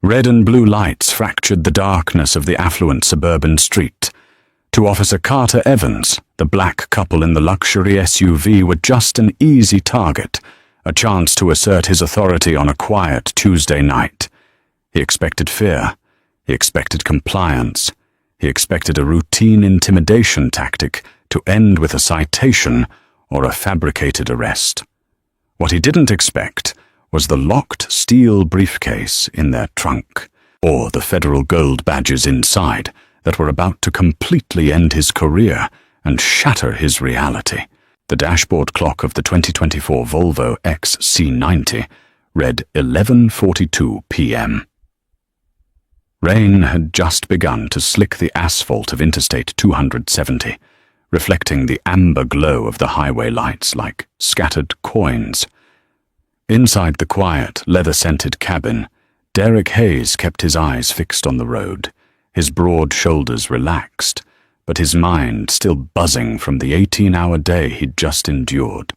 Red and blue lights fractured the darkness of the affluent suburban street. To Officer Carter Evans, the black couple in the luxury SUV were just an easy target, a chance to assert his authority on a quiet Tuesday night. He expected fear. He expected compliance. He expected a routine intimidation tactic to end with a citation or a fabricated arrest. What he didn't expect was the locked steel briefcase in their trunk, or the federal gold badges inside that were about to completely end his career and shatter his reality. The dashboard clock of the 2024 Volvo XC90 read 11:42 p.m. Rain had just begun to slick the asphalt of Interstate 270, reflecting the amber glow of the highway lights like scattered coins. Inside the quiet, leather-scented cabin, Derek Hayes kept his eyes fixed on the road, his broad shoulders relaxed, but his mind still buzzing from the 18-hour day he'd just endured.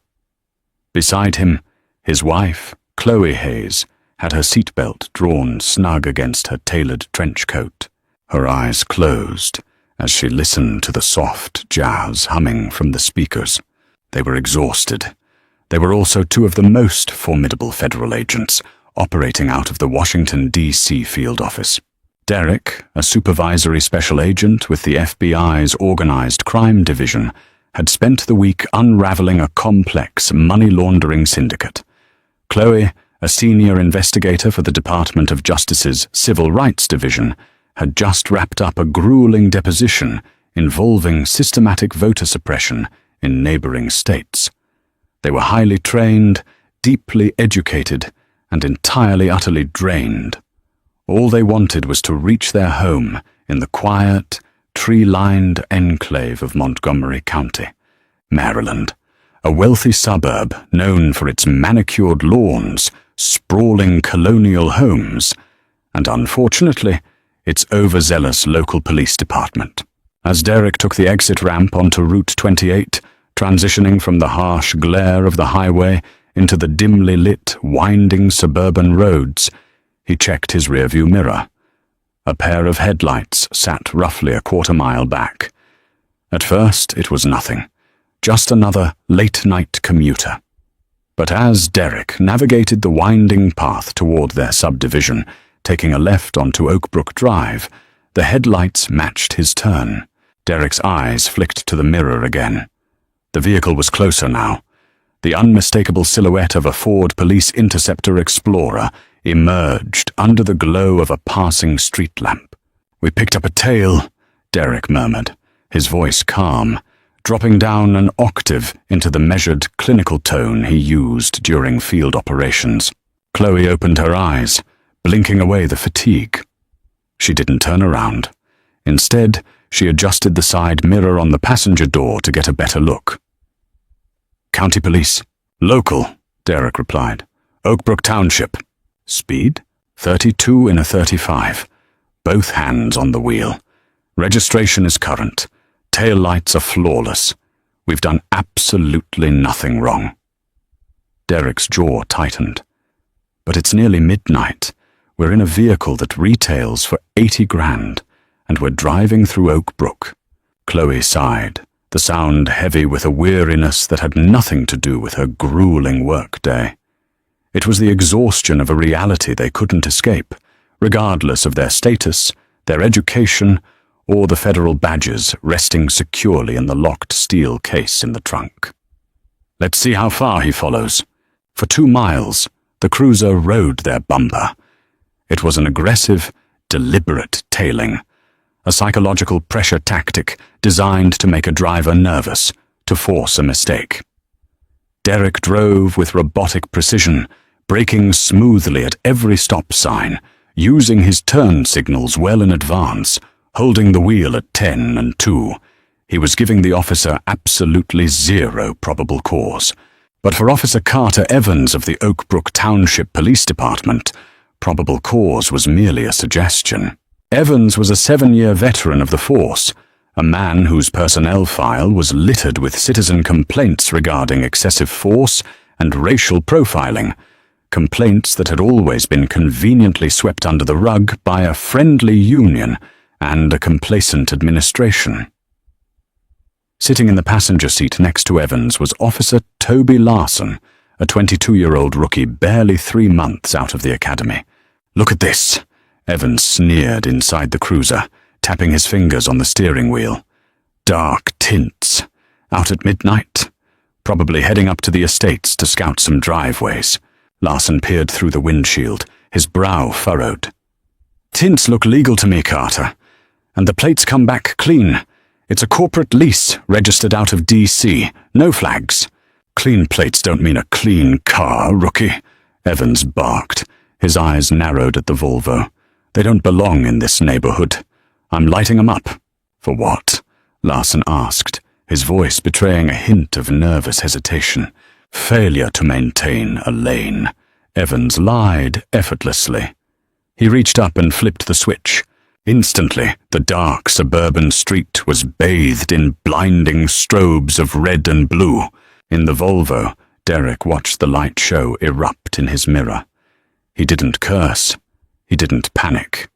Beside him, his wife, Chloe Hayes, had her seatbelt drawn snug against her tailored trench coat, her eyes closed as she listened to the soft jazz humming from the speakers. They were exhausted. They were also two of the most formidable federal agents operating out of the Washington, D.C. field office. Derek, a supervisory special agent with the FBI's Organized Crime Division, had spent the week unraveling a complex money laundering syndicate. Chloe, a senior investigator for the Department of Justice's Civil Rights Division, had just wrapped up a grueling deposition involving systematic voter suppression in neighboring states. They were highly trained, deeply educated, and entirely utterly drained. All they wanted was to reach their home in the quiet, tree-lined enclave of Montgomery County, Maryland, a wealthy suburb known for its manicured lawns, sprawling colonial homes, and unfortunately, its overzealous local police department. As Derek took the exit ramp onto Route 28, transitioning from the harsh glare of the highway into the dimly lit, winding suburban roads, he checked his rearview mirror. A pair of headlights sat roughly a quarter-mile back. At first, it was nothing, just another late-night commuter. But as Derek navigated the winding path toward their subdivision, taking a left onto Oakbrook Drive, the headlights matched his turn. Derek's eyes flicked to the mirror again. The vehicle was closer now. The unmistakable silhouette of a Ford Police Interceptor Explorer emerged under the glow of a passing street lamp. "We picked up a tail," Derek murmured, his voice calm, dropping down an octave into the measured, clinical tone he used during field operations. Chloe opened her eyes, blinking away the fatigue. She didn't turn around. Instead, she adjusted the side mirror on the passenger door to get a better look. "County Police." "Local," Derek replied. "Oakbrook Township." "Speed?" 32 in a 35. Both hands on the wheel. "Registration is current. Tail lights are flawless. We've done absolutely nothing wrong." Derek's jaw tightened. "But it's nearly midnight. We're in a vehicle that retails for 80 grand, and we're driving through Oakbrook." Chloe sighed, the sound heavy with a weariness that had nothing to do with her grueling workday. It was the exhaustion of a reality they couldn't escape, regardless of their status, their education, or the federal badges resting securely in the locked steel case in the trunk. "Let's see how far he follows." For 2 miles, the cruiser rode their bumper. It was an aggressive, deliberate tailing, a psychological pressure tactic designed to make a driver nervous, to force a mistake. Derek drove with robotic precision, braking smoothly at every stop sign, using his turn signals well in advance, holding the wheel at 10 and 2. He was giving the officer absolutely zero probable cause. But for Officer Carter Evans of the Oakbrook Township Police Department, probable cause was merely a suggestion. Evans was a 7-year veteran of the force, a man whose personnel file was littered with citizen complaints regarding excessive force and racial profiling, complaints that had always been conveniently swept under the rug by a friendly union and a complacent administration. Sitting in the passenger seat next to Evans was Officer Toby Larson, a 22-year-old rookie barely 3 months out of the academy. "Look at this," Evans sneered inside the cruiser, tapping his fingers on the steering wheel. "Dark tints. Out at midnight? Probably heading up to the estates to scout some driveways." Larson peered through the windshield, his brow furrowed. "Tints look legal to me, Carter. And the plates come back clean. It's a corporate lease, registered out of D.C. No flags." "Clean plates don't mean a clean car, rookie," Evans barked. His eyes narrowed at the Volvo. "They don't belong in this neighborhood. I'm lighting them up." "For what?" Larson asked, his voice betraying a hint of nervous hesitation. "Failure to maintain a lane," Evans lied effortlessly. He reached up and flipped the switch. Instantly, the dark suburban street was bathed in blinding strobes of red and blue. In the Volvo, Derek watched the light show erupt in his mirror. He didn't curse. He didn't panic.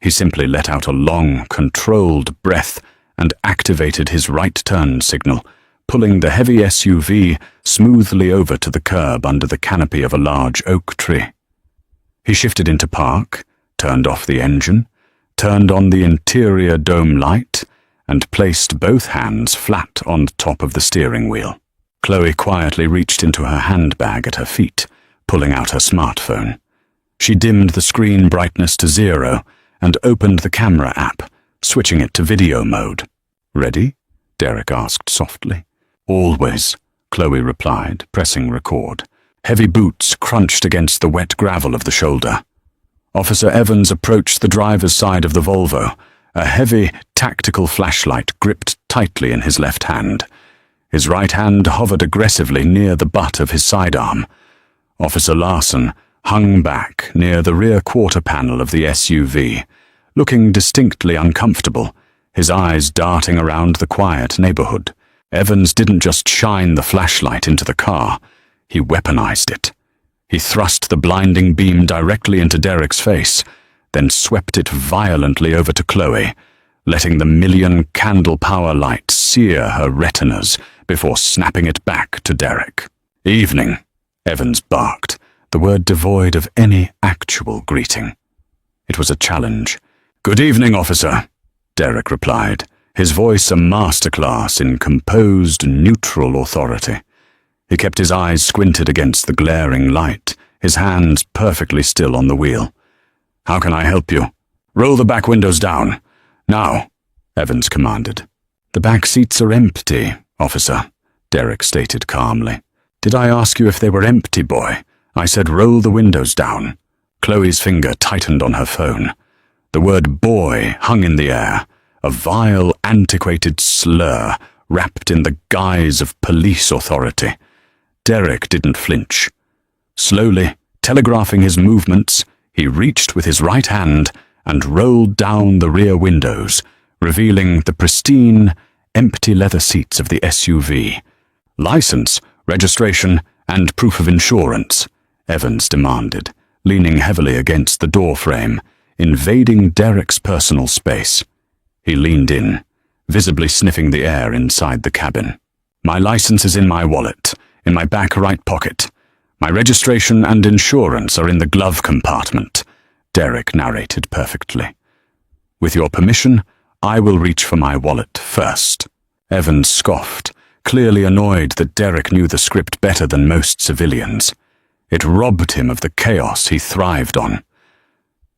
He simply let out a long, controlled breath and activated his right turn signal, pulling the heavy SUV smoothly over to the curb under the canopy of a large oak tree. He shifted into park, turned off the engine, turned on the interior dome light, and placed both hands flat on top of the steering wheel. Chloe quietly reached into her handbag at her feet, pulling out her smartphone. She dimmed the screen brightness to 0 and opened the camera app, switching it to video mode. "Ready?" Derek asked softly. "Always," Chloe replied, pressing record. Heavy boots crunched against the wet gravel of the shoulder. Officer Evans approached the driver's side of the Volvo, a heavy, tactical flashlight gripped tightly in his left hand. His right hand hovered aggressively near the butt of his sidearm. Officer Larson hung back near the rear quarter panel of the SUV, looking distinctly uncomfortable, his eyes darting around the quiet neighborhood. Evans didn't just shine the flashlight into the car, he weaponized it. He thrust the blinding beam directly into Derek's face, then swept it violently over to Chloe, letting the million candle power light sear her retinas before snapping it back to Derek. "Evening," Evans barked, the word devoid of any actual greeting. It was a challenge. "Good evening, officer," Derek replied, his voice a masterclass in composed, neutral authority. He kept his eyes squinted against the glaring light, his hands perfectly still on the wheel. "How can I help you?" "Roll the back windows down. Now," Evans commanded. "The back seats are empty, officer," Derek stated calmly. "Did I ask you if they were empty, boy? I said roll the windows down." Chloe's finger tightened on her phone. The word boy hung in the air, a vile, antiquated slur wrapped in the guise of police authority. Derek didn't flinch. Slowly, telegraphing his movements, he reached with his right hand and rolled down the rear windows, revealing the pristine, empty leather seats of the SUV. "License, registration, and proof of insurance," Evans demanded, leaning heavily against the door frame, invading Derek's personal space. He leaned in, visibly sniffing the air inside the cabin. "My license is in my wallet, in my back right pocket. My registration and insurance are in the glove compartment," Derek narrated perfectly. "With your permission, I will reach for my wallet first." Evans scoffed, clearly annoyed that Derek knew the script better than most civilians. It robbed him of the chaos he thrived on.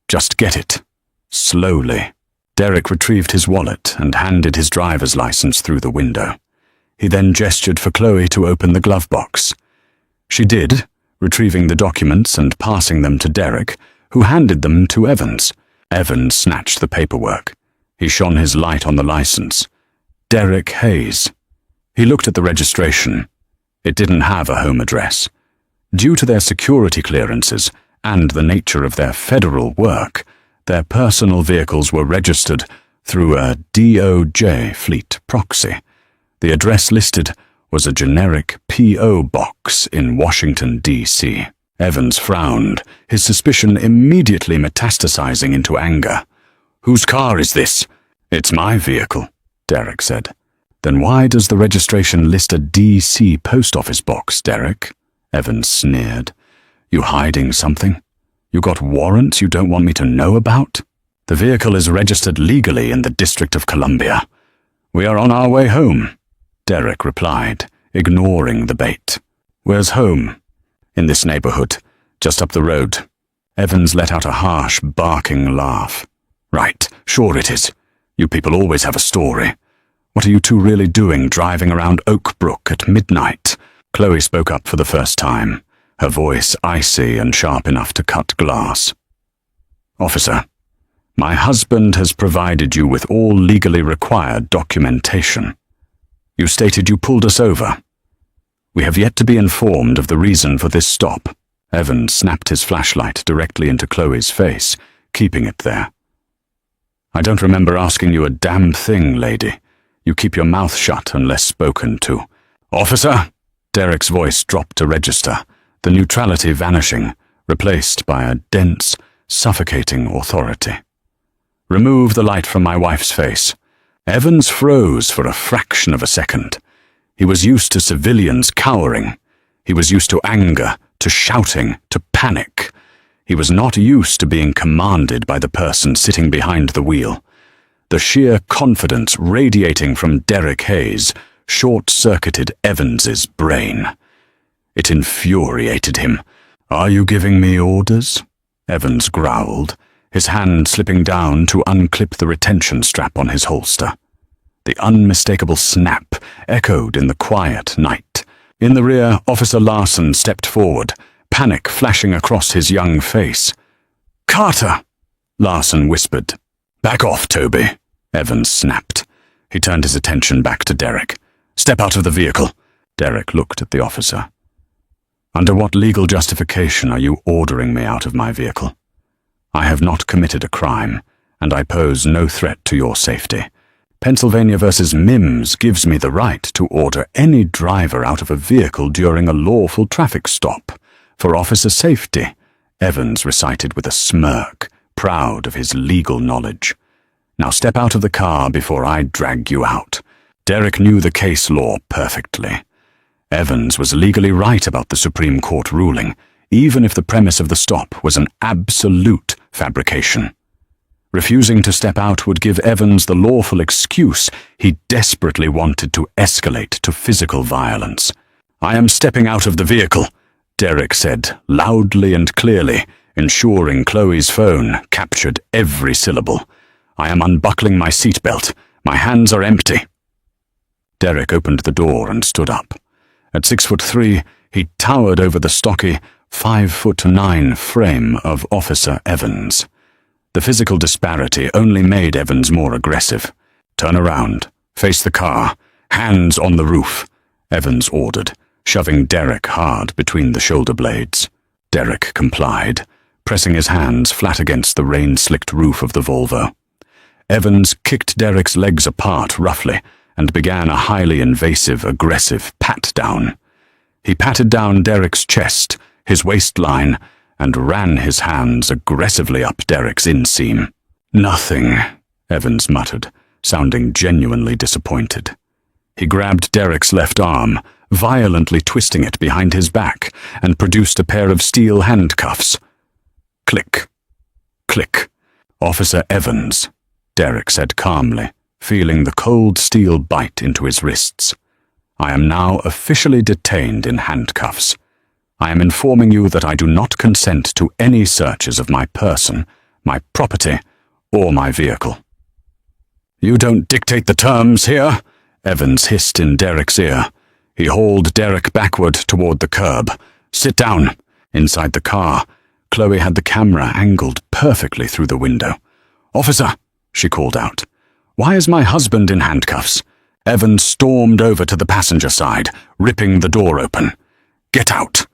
"Just get it." Slowly, Derek retrieved his wallet and handed his driver's license through the window. He then gestured for Chloe to open the glove box. She did, retrieving the documents and passing them to Derek, who handed them to Evans. Evans snatched the paperwork. He shone his light on the license. Derek Hayes. He looked at the registration. It didn't have a home address. Due to their security clearances and the nature of their federal work, their personal vehicles were registered through a DOJ fleet proxy. The address listed was a generic P.O. box in Washington, D.C. Evans frowned, his suspicion immediately metastasizing into anger. "Whose car is this?" "It's my vehicle," Derek said. "Then why does the registration list a DC post office box, Derek?" Evans sneered. "You hiding something? You got warrants you don't want me to know about?" "The vehicle is registered legally in the District of Columbia. We are on our way home," Derek replied, ignoring the bait. "Where's home?" "In this neighborhood, just up the road." Evans let out a harsh, barking laugh. "Right, sure it is. You people always have a story. What are you two really doing driving around Oak Brook at midnight?" Chloe spoke up for the first time, her voice icy and sharp enough to cut glass. "Officer, my husband has provided you with all legally required documentation. You stated you pulled us over. We have yet to be informed of the reason for this stop." Evans snapped his flashlight directly into Chloe's face, keeping it there. "I don't remember asking you a damn thing, lady. You keep your mouth shut unless spoken to." "Officer!" Derek's voice dropped to register, the neutrality vanishing, replaced by a dense, suffocating authority. "Remove the light from my wife's face." Evans froze for a fraction of a second. He was used to civilians cowering. He was used to anger, to shouting, to panic. He was not used to being commanded by the person sitting behind the wheel. The sheer confidence radiating from Derek Hayes short-circuited Evans's brain. It infuriated him. "Are you giving me orders?" Evans growled, his hand slipping down to unclip the retention strap on his holster. The unmistakable snap echoed in the quiet night. In the rear, Officer Larson stepped forward, panic flashing across his young face. "Carter!" Larson whispered. "Back off, Toby," Evans snapped. He turned his attention back to Derek. "Step out of the vehicle." Derek looked at the officer. "Under what legal justification are you ordering me out of my vehicle? I have not committed a crime, and I pose no threat to your safety. Pennsylvania versus Mims gives me the right to order any driver out of a vehicle during a lawful traffic stop. For officer safety," Evans recited with a smirk, proud of his legal knowledge. "Now step out of the car before I drag you out." Derek knew the case law perfectly. Evans was legally right about the Supreme Court ruling, even if the premise of the stop was an absolute fabrication. Refusing to step out would give Evans the lawful excuse he desperately wanted to escalate to physical violence. "I am stepping out of the vehicle," Derek said, loudly and clearly, ensuring Chloe's phone captured every syllable. "I am unbuckling my seatbelt. My hands are empty." Derek opened the door and stood up. At 6'3", he towered over the stocky 5'9" frame of Officer Evans. The physical disparity only made Evans more aggressive. "Turn around. Face the car. Hands on the roof," Evans ordered, shoving Derek hard between the shoulder blades. Derek complied, pressing his hands flat against the rain-slicked roof of the Volvo. Evans kicked Derek's legs apart roughly and began a highly invasive, aggressive pat-down. He patted down Derek's chest, his waistline, and ran his hands aggressively up Derek's inseam. "Nothing," Evans muttered, sounding genuinely disappointed. He grabbed Derek's left arm, violently twisting it behind his back, and produced a pair of steel handcuffs. Click. Click. "Officer Evans," Derek said calmly, feeling the cold steel bite into his wrists. "I am now officially detained in handcuffs. I am informing you that I do not consent to any searches of my person, my property, or my vehicle." "You don't dictate the terms here," Evans hissed in Derek's ear. He hauled Derek backward toward the curb. "Sit down." Inside the car, Chloe had the camera angled perfectly through the window. "Officer," she called out, "why is my husband in handcuffs?" Evans stormed over to the passenger side, ripping the door open. "Get out."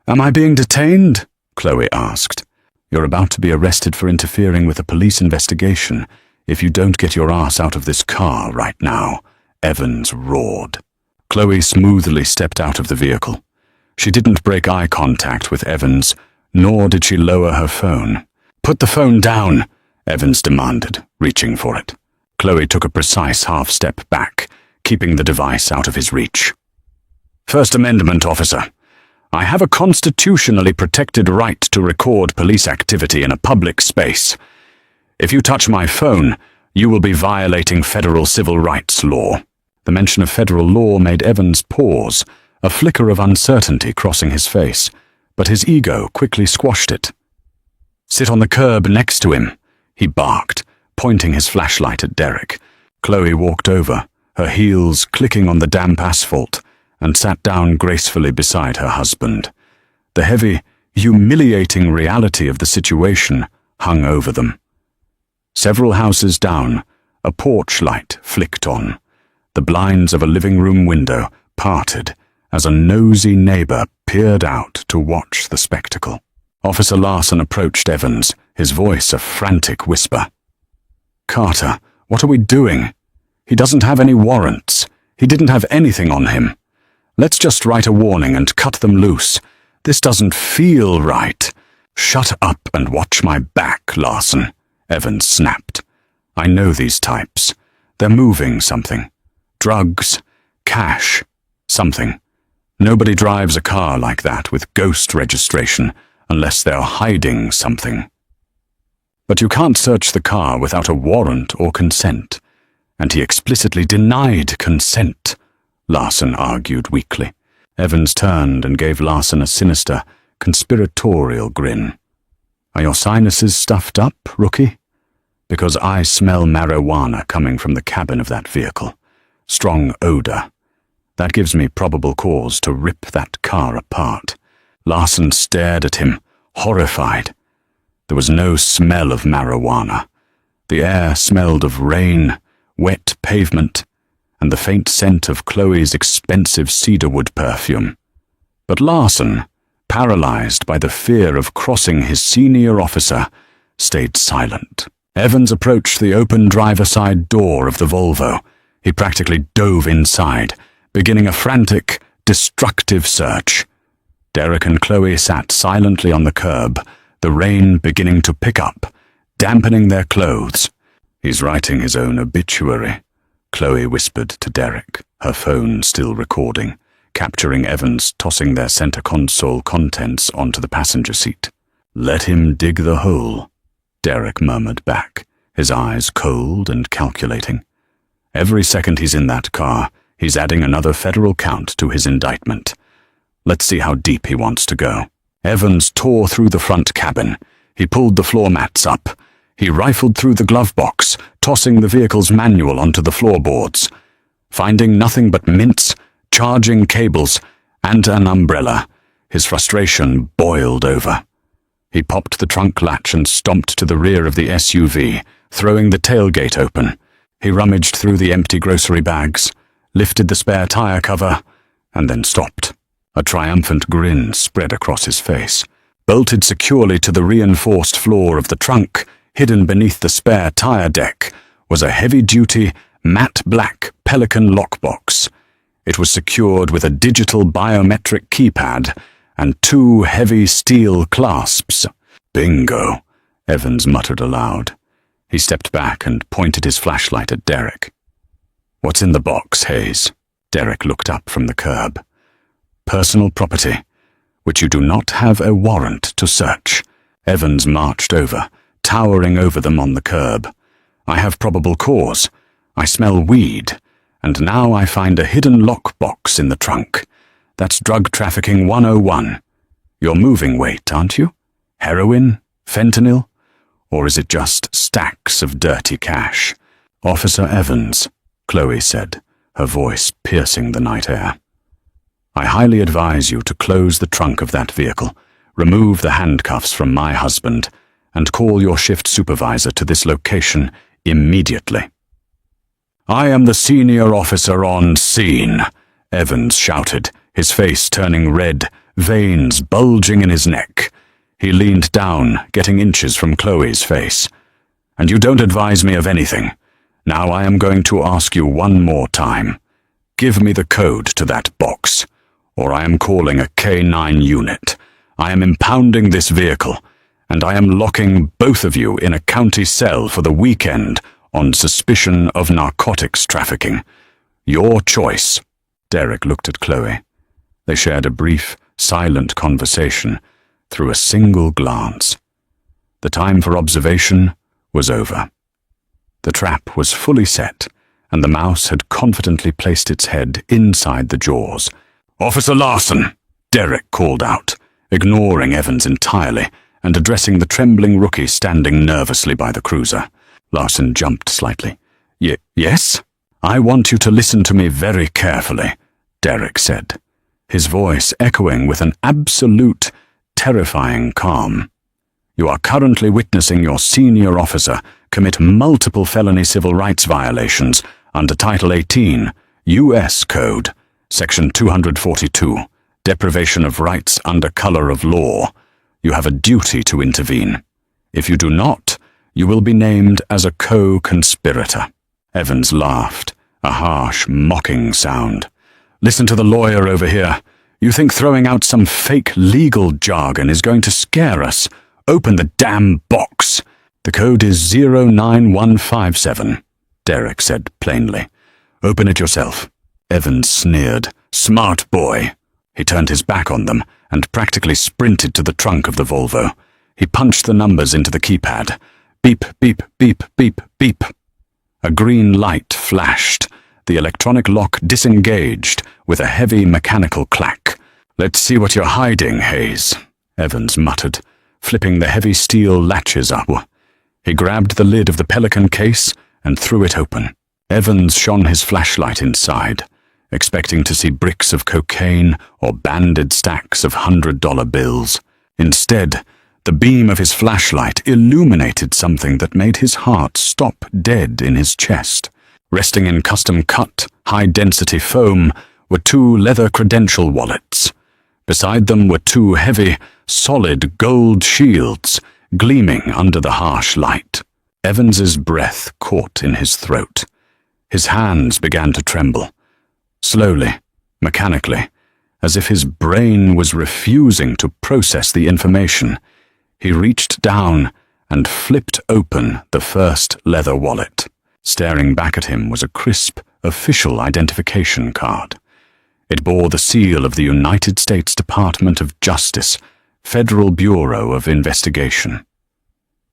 "Am I being detained?" Chloe asked. "You're about to be arrested for interfering with a police investigation if you don't get your ass out of this car right now," Evans roared. Chloe smoothly stepped out of the vehicle. She didn't break eye contact with Evans, nor did she lower her phone. "Put the phone down," Evans demanded, reaching for it. Chloe took a precise half-step back, keeping the device out of his reach. "First Amendment, officer. I have a constitutionally protected right to record police activity in a public space. If you touch my phone, you will be violating federal civil rights law." The mention of federal law made Evans pause, a flicker of uncertainty crossing his face, but his ego quickly squashed it. "Sit on the curb next to him," he barked, pointing his flashlight at Derek. Chloe walked over, her heels clicking on the damp asphalt, and sat down gracefully beside her husband. The heavy, humiliating reality of the situation hung over them. Several houses down, a porch light flicked on. The blinds of a living room window parted as a nosy neighbor peered out to watch the spectacle. Officer Larson approached Evans, his voice a frantic whisper. "Carter, what are we doing? He doesn't have any warrants. He didn't have anything on him. Let's just write a warning and cut them loose. This doesn't feel right." "Shut up and watch my back, Larson," Evans snapped. "I know these types. They're moving something. Drugs, cash, something. Nobody drives a car like that with ghost registration unless they're hiding something." "But you can't search the car without a warrant or consent. And he explicitly denied consent," Larson argued weakly. Evans turned and gave Larson a sinister, conspiratorial grin. "Are your sinuses stuffed up, rookie? Because I smell marijuana coming from the cabin of that vehicle. Strong odor. That gives me probable cause to rip that car apart." Larson stared at him, horrified. There was no smell of marijuana. The air smelled of rain, wet pavement, and the faint scent of Chloe's expensive cedarwood perfume. But Larson, paralyzed by the fear of crossing his senior officer, stayed silent. Evans approached the open driver's side door of the Volvo. He practically dove inside, beginning a frantic, destructive search. Derek and Chloe sat silently on the curb, the rain beginning to pick up, dampening their clothes. "He's writing his own obituary," Chloe whispered to Derek, her phone still recording, capturing Evans tossing their center console contents onto the passenger seat. "Let him dig the hole," Derek murmured back, his eyes cold and calculating. "Every second he's in that car, he's adding another federal count to his indictment. Let's see how deep he wants to go." Evans tore through the front cabin. He pulled the floor mats up. He rifled through the glove box, tossing the vehicle's manual onto the floorboards. Finding nothing but mints, charging cables, and an umbrella, his frustration boiled over. He popped the trunk latch and stomped to the rear of the SUV, throwing the tailgate open. He rummaged through the empty grocery bags, lifted the spare tire cover, and then stopped. A triumphant grin spread across his face. Bolted securely to the reinforced floor of the trunk, hidden beneath the spare tire deck, was a heavy-duty, matte black Pelican lockbox. It was secured with a digital biometric keypad and two heavy steel clasps. "Bingo," Evans muttered aloud. He stepped back and pointed his flashlight at Derek. "What's in the box, Hayes?" Derek looked up from the curb. "Personal property, which you do not have a warrant to search." Evans marched over, towering over them on the curb. "I have probable cause. I smell weed, and now I find a hidden lockbox in the trunk. That's drug trafficking 101. You're moving weight, aren't you? Heroin? Fentanyl? Or is it just stacks of dirty cash?" "Officer Evans," Chloe said, her voice piercing the night air. "I highly advise you to close the trunk of that vehicle, remove the handcuffs from my husband, and call your shift supervisor to this location immediately." "I am the senior officer on scene," Evans shouted, his face turning red, veins bulging in his neck. He leaned down, getting inches from Chloe's face. "And you don't advise me of anything. Now I am going to ask you one more time. Give me the code to that box, or I am calling a K9 unit. I am impounding this vehicle, and I am locking both of you in a county cell for the weekend on suspicion of narcotics trafficking. Your choice." Derek looked at Chloe. They shared a brief, silent conversation through a single glance. The time for observation was over. The trap was fully set, and the mouse had confidently placed its head inside the jaws. "Officer Larson!" Derek called out, ignoring Evans entirely and addressing the trembling rookie standing nervously by the cruiser. Larson jumped slightly. Yes? "I want you to listen to me very carefully," Derek said, his voice echoing with an absolute, terrifying calm. "You are currently witnessing your senior officer commit multiple felony civil rights violations under Title 18, U.S. Code, Section 242, Deprivation of Rights under Color of Law. You have a duty to intervene. If you do not, you will be named as a co-conspirator." Evans laughed, a harsh, mocking sound. "Listen to the lawyer over here. You think throwing out some fake legal jargon is going to scare us? Open the damn box." "The code is 09157, Derek said plainly. "Open it yourself." Evans sneered. "Smart boy." He turned his back on them and practically sprinted to the trunk of the Volvo. He punched the numbers into the keypad. Beep, beep, beep, beep, beep. A green light flashed. The electronic lock disengaged with a heavy mechanical clack. "Let's see what you're hiding, Hayes," Evans muttered, flipping the heavy steel latches up. He grabbed the lid of the Pelican case and threw it open. Evans shone his flashlight inside, expecting to see bricks of cocaine or banded stacks of $100 bills. Instead, the beam of his flashlight illuminated something that made his heart stop dead in his chest. Resting in custom-cut, high-density foam were two leather credential wallets. Beside them were two heavy, solid gold shields gleaming under the harsh light. Evans's breath caught in his throat. His hands began to tremble. Slowly, mechanically, as if his brain was refusing to process the information, he reached down and flipped open the first leather wallet. Staring back at him was a crisp, official identification card. It bore the seal of the United States Department of Justice, Federal Bureau of Investigation.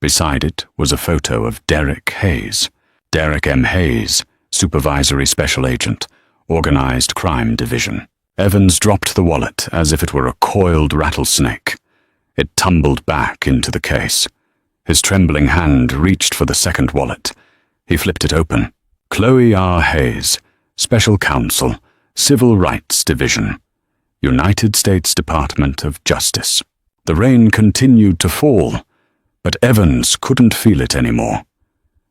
Beside it was a photo of Derek Hayes, Derek M. Hayes, Supervisory Special Agent, Organized Crime Division. Evans dropped the wallet as if it were a coiled rattlesnake. It tumbled back into the case. His trembling hand reached for the second wallet. He flipped it open. Chloe R. Hayes, Special Counsel, Civil Rights Division, United States Department of Justice. The rain continued to fall, but Evans couldn't feel it anymore.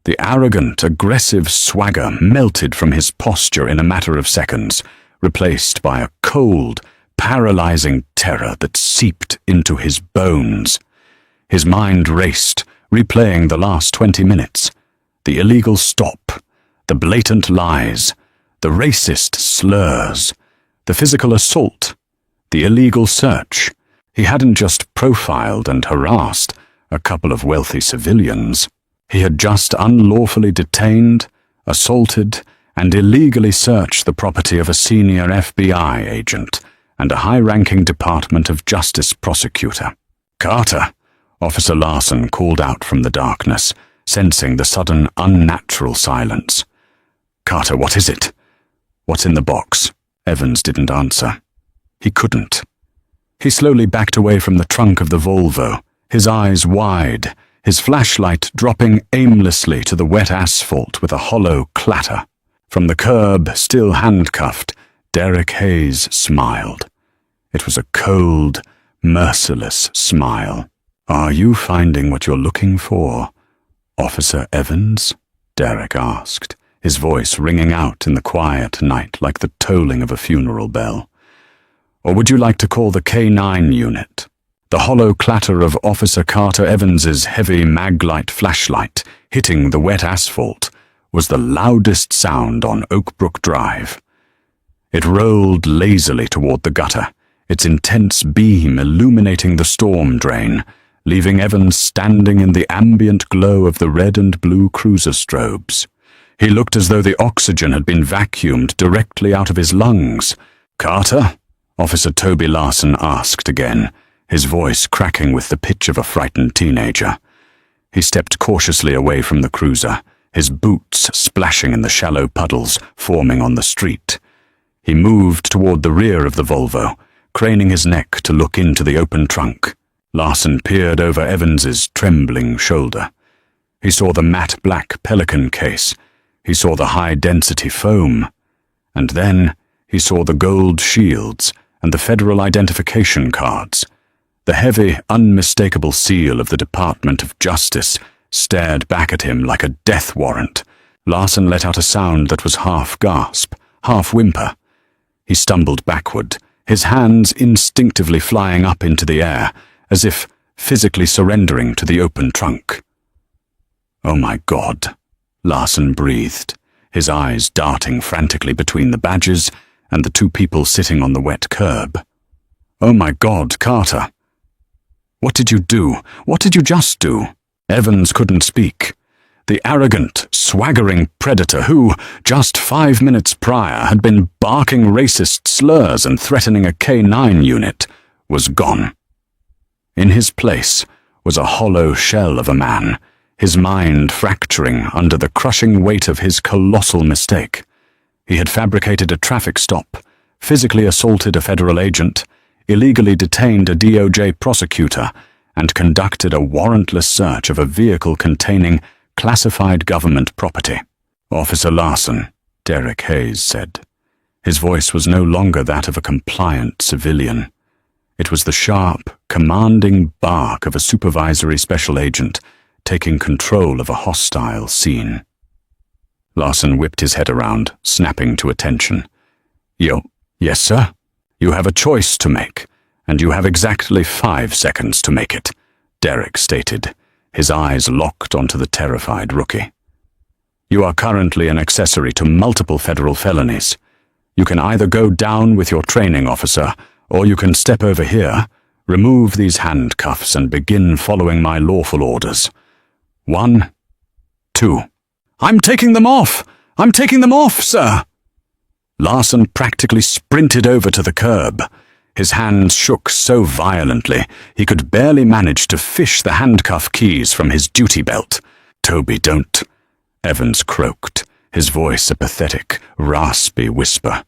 The arrogant, aggressive swagger melted from his posture in a matter of seconds, replaced by a cold, paralyzing terror that seeped into his bones. His mind raced, replaying the last 20 minutes. The illegal stop, the blatant lies, the racist slurs, the physical assault, the illegal search. He hadn't just profiled and harassed a couple of wealthy civilians. He had just unlawfully detained, assaulted, and illegally searched the property of a senior FBI agent and a high-ranking Department of Justice prosecutor. "Carter," Officer Larson called out from the darkness, sensing the sudden, unnatural silence. "Carter, what is it?" "What's in the box?" Evans didn't answer. He couldn't. He slowly backed away from the trunk of the Volvo, his eyes wide, his flashlight dropping aimlessly to the wet asphalt with a hollow clatter. From the curb, still handcuffed, Derek Hayes smiled. It was a cold, merciless smile. "Are you finding what you're looking for, Officer Evans?" Derek asked, his voice ringing out in the quiet night like the tolling of a funeral bell. "Or would you like to call the K9 unit?" The hollow clatter of Officer Carter Evans's heavy mag-light flashlight hitting the wet asphalt was the loudest sound on Oak Brook Drive. It rolled lazily toward the gutter, its intense beam illuminating the storm drain, leaving Evans standing in the ambient glow of the red and blue cruiser strobes. He looked as though the oxygen had been vacuumed directly out of his lungs. "Carter?" Officer Toby Larson asked again, his voice cracking with the pitch of a frightened teenager. He stepped cautiously away from the cruiser, his boots splashing in the shallow puddles forming on the street. He moved toward the rear of the Volvo, craning his neck to look into the open trunk. Larson peered over Evans's trembling shoulder. He saw the matte black Pelican case. He saw the high-density foam. And then he saw the gold shields and the federal identification cards. The heavy, unmistakable seal of the Department of Justice stared back at him like a death warrant. Larson let out a sound that was half gasp, half whimper. He stumbled backward, his hands instinctively flying up into the air, as if physically surrendering to the open trunk. "Oh my God," Larson breathed, his eyes darting frantically between the badges and the two people sitting on the wet curb. "Oh my God, Carter. What did you do? What did you just do?" Evans couldn't speak. The arrogant, swaggering predator who, just 5 minutes prior, had been barking racist slurs and threatening a K-9 unit, was gone. In his place was a hollow shell of a man, his mind fracturing under the crushing weight of his colossal mistake. He had fabricated a traffic stop, physically assaulted a federal agent, illegally detained a DOJ prosecutor, and conducted a warrantless search of a vehicle containing classified government property. "Officer Larson," Derek Hayes said. His voice was no longer that of a compliant civilian. It was the sharp, commanding bark of a supervisory special agent taking control of a hostile scene. Larson whipped his head around, snapping to attention. Yes, sir? You have a choice to make, and you have exactly 5 seconds to make it," Derek stated, his eyes locked onto the terrified rookie. "You are currently an accessory to multiple federal felonies. You can either go down with your training officer, or you can step over here, remove these handcuffs, and begin following my lawful orders. 1, 2. "I'm taking them off! I'm taking them off, sir!" Larson practically sprinted over to the curb. His hands shook so violently he could barely manage to fish the handcuff keys from his duty belt. "Toby, don't," Evans croaked, his voice a pathetic, raspy whisper.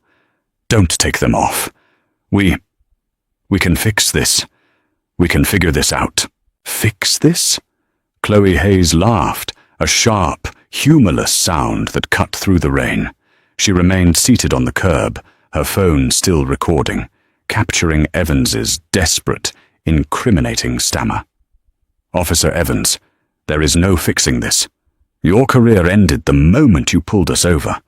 "Don't take them off. We can fix this. We can figure this out." "Fix this?" Chloe Hayes laughed, a sharp, humorless sound that cut through the rain. She remained seated on the curb, her phone still recording, capturing Evans's desperate, incriminating stammer. "Officer Evans, there is no fixing this. Your career ended the moment you pulled us over.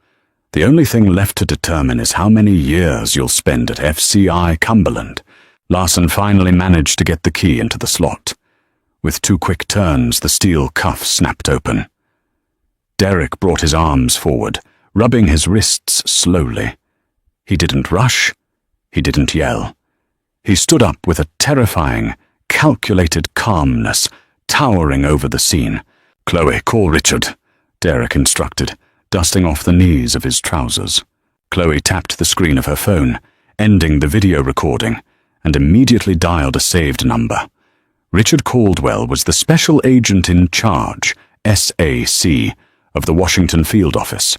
The only thing left to determine is how many years you'll spend at FCI Cumberland." Larson finally managed to get the key into the slot. With 2 quick turns, the steel cuff snapped open. Derek brought his arms forward, rubbing his wrists slowly. He didn't rush. He didn't yell. He stood up with a terrifying, calculated calmness towering over the scene. "Chloe, call Richard," Derek instructed, dusting off the knees of his trousers. Chloe tapped the screen of her phone, ending the video recording, and immediately dialed a saved number. Richard Caldwell was the special agent in charge, SAC, of the Washington field office.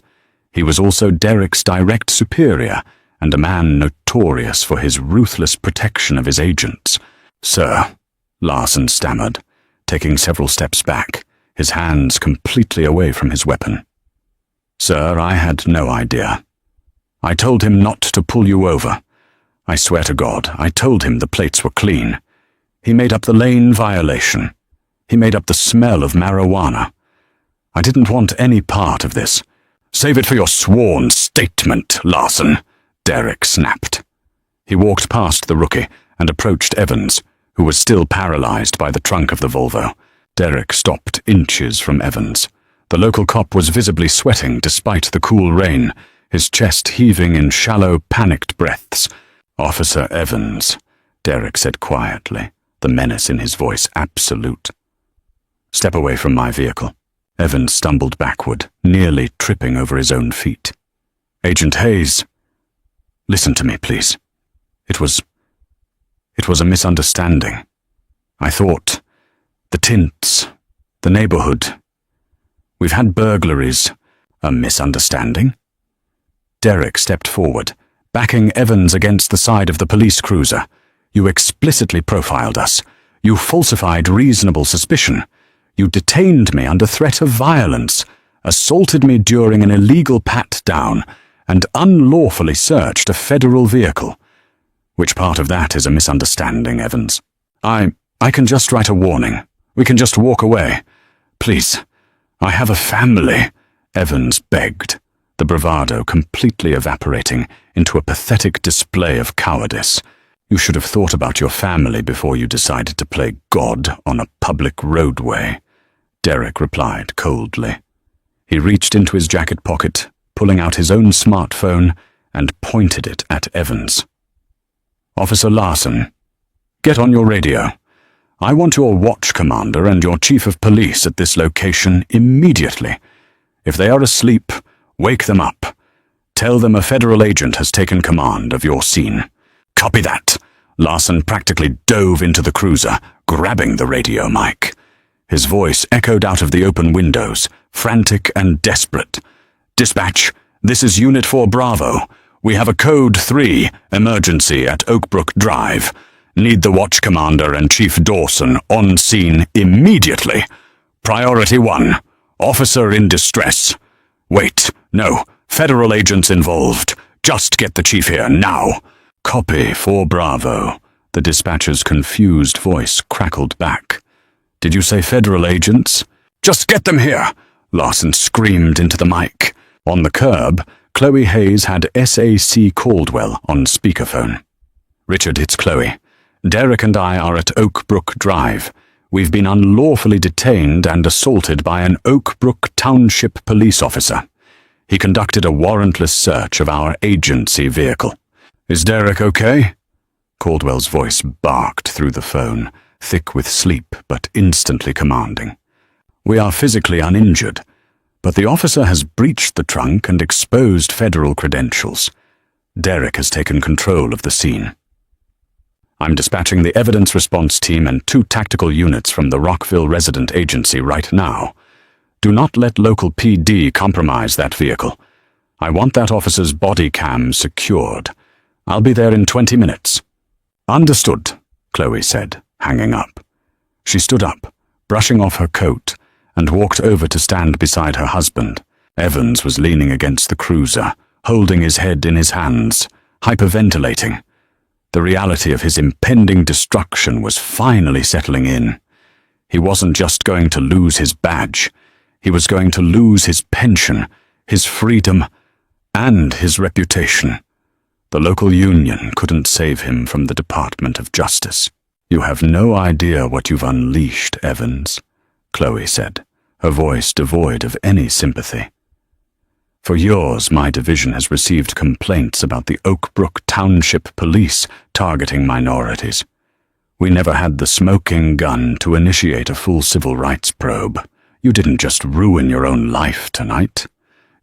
He was also Derek's direct superior, and a man notorious for his ruthless protection of his agents. "Sir," Larson stammered, taking several steps back, his hands completely away from his weapon. "Sir, I had no idea. I told him not to pull you over. I swear to God, I told him the plates were clean. He made up the lane violation. He made up the smell of marijuana. I didn't want any part of this." "Save it for your sworn statement, Larson," Derek snapped. He walked past the rookie and approached Evans, who was still paralyzed by the trunk of the Volvo. Derek stopped inches from Evans. The local cop was visibly sweating despite the cool rain, his chest heaving in shallow, panicked breaths. "Officer Evans," Derek said quietly, the menace in his voice absolute. "Step away from my vehicle." Evans stumbled backward, nearly tripping over his own feet. "Agent Hayes, listen to me, please. It was a misunderstanding. I thought, the tints, the neighborhood. We've had burglaries. A misunderstanding?" Derek stepped forward, backing Evans against the side of the police cruiser. "You explicitly profiled us. You falsified reasonable suspicion. You detained me under threat of violence, assaulted me during an illegal pat-down, and unlawfully searched a federal vehicle. Which part of that is a misunderstanding, Evans? I can just write a warning. We can just walk away. Please, I have a family," Evans begged, the bravado completely evaporating into a pathetic display of cowardice. "You should have thought about your family before you decided to play God on a public roadway," Derek replied coldly. He reached into his jacket pocket, pulling out his own smartphone, and pointed it at Evans. "Officer Larson, get on your radio. I want your watch commander and your chief of police at this location immediately. If they are asleep, wake them up. Tell them a federal agent has taken command of your scene." "Copy that." Larson practically dove into the cruiser, grabbing the radio mic. His voice echoed out of the open windows, frantic and desperate. "Dispatch, this is Unit 4 Bravo. We have a Code 3 emergency at Oakbrook Drive. Need the watch commander and Chief Dawson on scene immediately. Priority 1, officer in distress. Wait, no, federal agents involved. Just get the chief here now." "Copy 4 Bravo," the dispatcher's confused voice crackled back. "Did you say federal agents?" "Just get them here," Larson screamed into the mic. On the curb, Chloe Hayes had SAC Caldwell on speakerphone. "Richard, it's Chloe. Derek and I are at Oakbrook Drive. We've been unlawfully detained and assaulted by an Oakbrook Township police officer. He conducted a warrantless search of our agency vehicle." "Is Derek okay?" Caldwell's voice barked through the phone, thick with sleep but instantly commanding. "We are physically uninjured, but the officer has breached the trunk and exposed federal credentials. Derek has taken control of the scene. I'm dispatching the evidence response team and 2 tactical units from the Rockville Resident Agency right now. Do not let local PD compromise that vehicle. I want that officer's body cam secured. I'll be there in 20 minutes. "Understood," Chloe said, hanging up. She stood up, brushing off her coat, and walked over to stand beside her husband. Evans was leaning against the cruiser, holding his head in his hands, hyperventilating. The reality of his impending destruction was finally settling in. He wasn't just going to lose his badge. He was going to lose his pension, his freedom, and his reputation. The local union couldn't save him from the Department of Justice. "You have no idea what you've unleashed, Evans," Chloe said, her voice devoid of any sympathy. "For years, my division has received complaints about the Oakbrook Township Police targeting minorities. We never had the smoking gun to initiate a full civil rights probe. You didn't just ruin your own life tonight.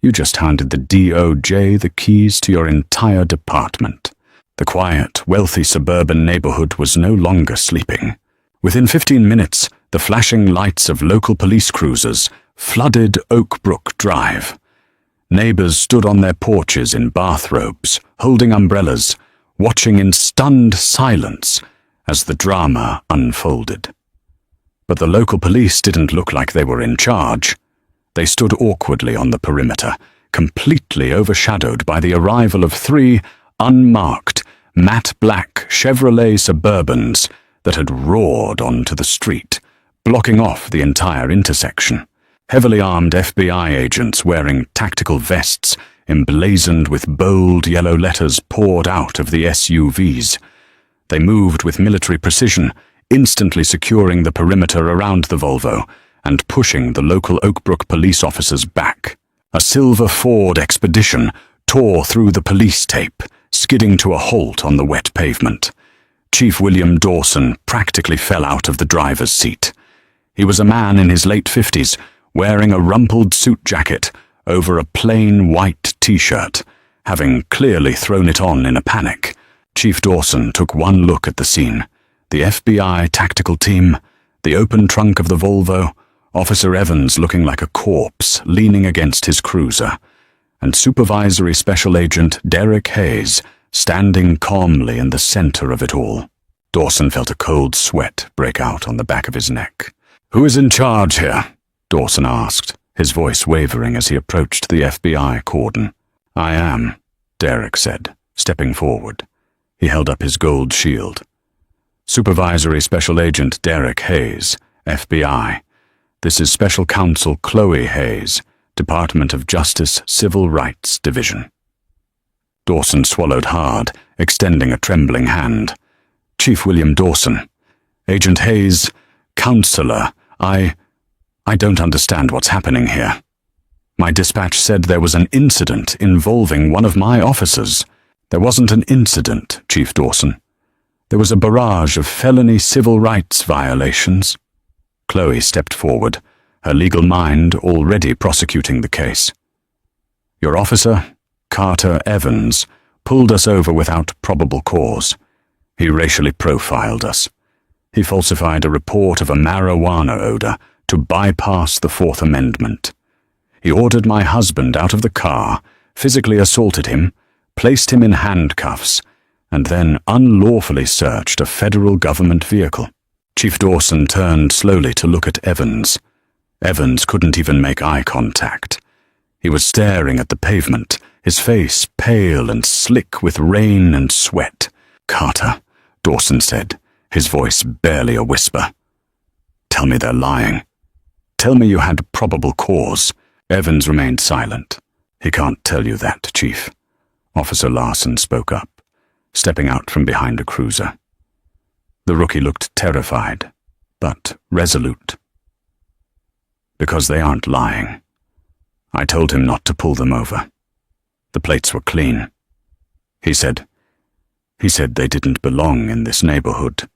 You just handed the DOJ the keys to your entire department." The quiet, wealthy suburban neighborhood was no longer sleeping. Within 15 minutes, the flashing lights of local police cruisers flooded Oakbrook Drive. Neighbors stood on their porches in bathrobes, holding umbrellas, watching in stunned silence as the drama unfolded. But the local police didn't look like they were in charge. They stood awkwardly on the perimeter, completely overshadowed by the arrival of 3 unmarked, matte black Chevrolet Suburbans that had roared onto the street, blocking off the entire intersection. Heavily armed FBI agents wearing tactical vests emblazoned with bold yellow letters poured out of the SUVs. They moved with military precision, instantly securing the perimeter around the Volvo and pushing the local Oakbrook police officers back. A silver Ford Expedition tore through the police tape, skidding to a halt on the wet pavement. Chief William Dawson practically fell out of the driver's seat. He was a man in his late 50s, wearing a rumpled suit jacket over a plain white t-shirt, having clearly thrown it on in a panic. Chief Dawson took one look at the scene. The FBI tactical team, the open trunk of the Volvo, Officer Evans looking like a corpse leaning against his cruiser, and Supervisory Special Agent Derek Hayes standing calmly in the center of it all. Dawson felt a cold sweat break out on the back of his neck. "Who is in charge here?" Dawson asked, his voice wavering as he approached the FBI cordon. "I am," Derek said, stepping forward. He held up his gold shield. "Supervisory Special Agent Derek Hayes, FBI. This is Special Counsel Chloe Hayes, Department of Justice Civil Rights Division." Dawson swallowed hard, extending a trembling hand. "Chief William Dawson. Agent Hayes, Counselor, I don't understand what's happening here. My dispatch said there was an incident involving one of my officers." "There wasn't an incident, Chief Dawson. There was a barrage of felony civil rights violations." Chloe stepped forward, her legal mind already prosecuting the case. "Your officer, Carter Evans, pulled us over without probable cause. He racially profiled us. He falsified a report of a marijuana odor to bypass the Fourth Amendment. He ordered my husband out of the car, physically assaulted him, placed him in handcuffs, and then unlawfully searched a federal government vehicle." Chief Dawson turned slowly to look at Evans. Evans couldn't even make eye contact. He was staring at the pavement, his face pale and slick with rain and sweat. "Carter," Dawson said, his voice barely a whisper. "Tell me they're lying. Tell me you had probable cause." Evans remained silent. "He can't tell you that, Chief." Officer Larson spoke up, stepping out from behind a cruiser. The rookie looked terrified, but resolute. "Because they aren't lying. I told him not to pull them over. The plates were clean. He said they didn't belong in this neighborhood.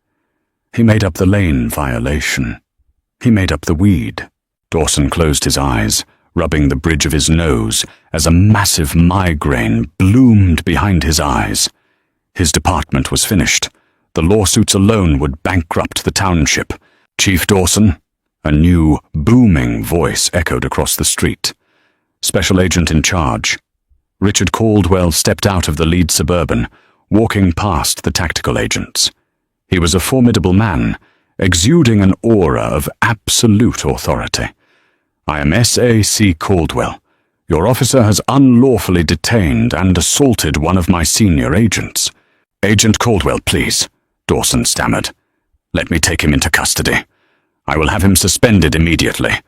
He made up the lane violation. He made up the weed." Dawson closed his eyes, rubbing the bridge of his nose as a massive migraine bloomed behind his eyes. His department was finished. The lawsuits alone would bankrupt the township. "Chief Dawson?" A new, booming voice echoed across the street. "Special Agent in charge." Richard Caldwell stepped out of the lead Suburban, walking past the tactical agents. He was a formidable man, exuding an aura of absolute authority. "I am S.A.C. Caldwell. Your officer has unlawfully detained and assaulted one of my senior agents." "Agent Caldwell, please," Dawson stammered. "Let me take him into custody. I will have him suspended immediately.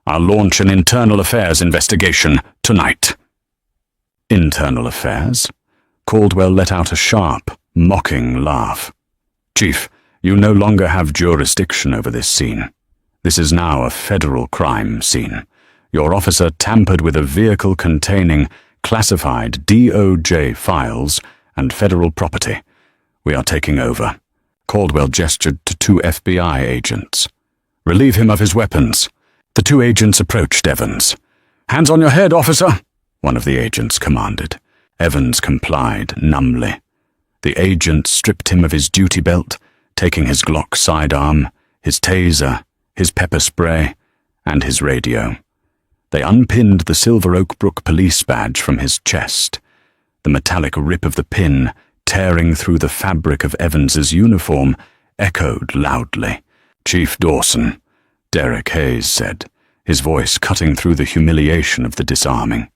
I'll launch an internal affairs investigation tonight." "Internal affairs?" Caldwell let out a sharp, mocking laugh. "Chief, you no longer have jurisdiction over this scene. This is now a federal crime scene. Your officer tampered with a vehicle containing classified DOJ files and federal property. We are taking over." Caldwell gestured to two FBI agents. "Relieve him of his weapons." The two agents approached Evans. "Hands on your head, officer," one of the agents commanded. Evans complied numbly. The agent stripped him of his duty belt, taking his Glock sidearm, his taser, his pepper spray, and his radio. They unpinned the Silver Oak Brook police badge from his chest. The metallic rip of the pin, tearing through the fabric of Evans's uniform, echoed loudly. "Chief Dawson," Derek Hayes said, his voice cutting through the humiliation of the disarming.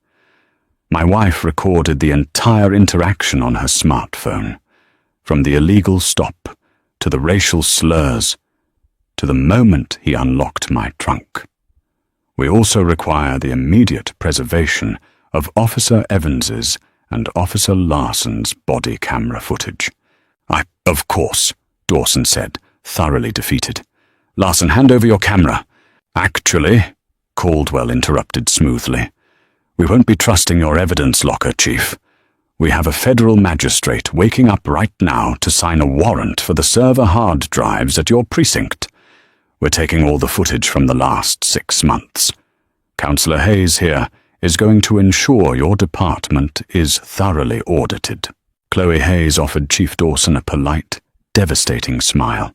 "My wife recorded the entire interaction on her smartphone, from the illegal stop, to the racial slurs, to the moment he unlocked my trunk. We also require the immediate preservation of Officer Evans's and Officer Larson's body camera footage." Of course," Dawson said, thoroughly defeated. "Larson, hand over your camera." "Actually," Caldwell interrupted smoothly, We won't be trusting your evidence locker, Chief. We have a federal magistrate waking up right now to sign a warrant for the server hard drives at your precinct. We're taking all the footage from the last 6 months. Councillor Hayes here is going to ensure your department is thoroughly audited." Chloe Hayes offered Chief Dawson a polite, devastating smile.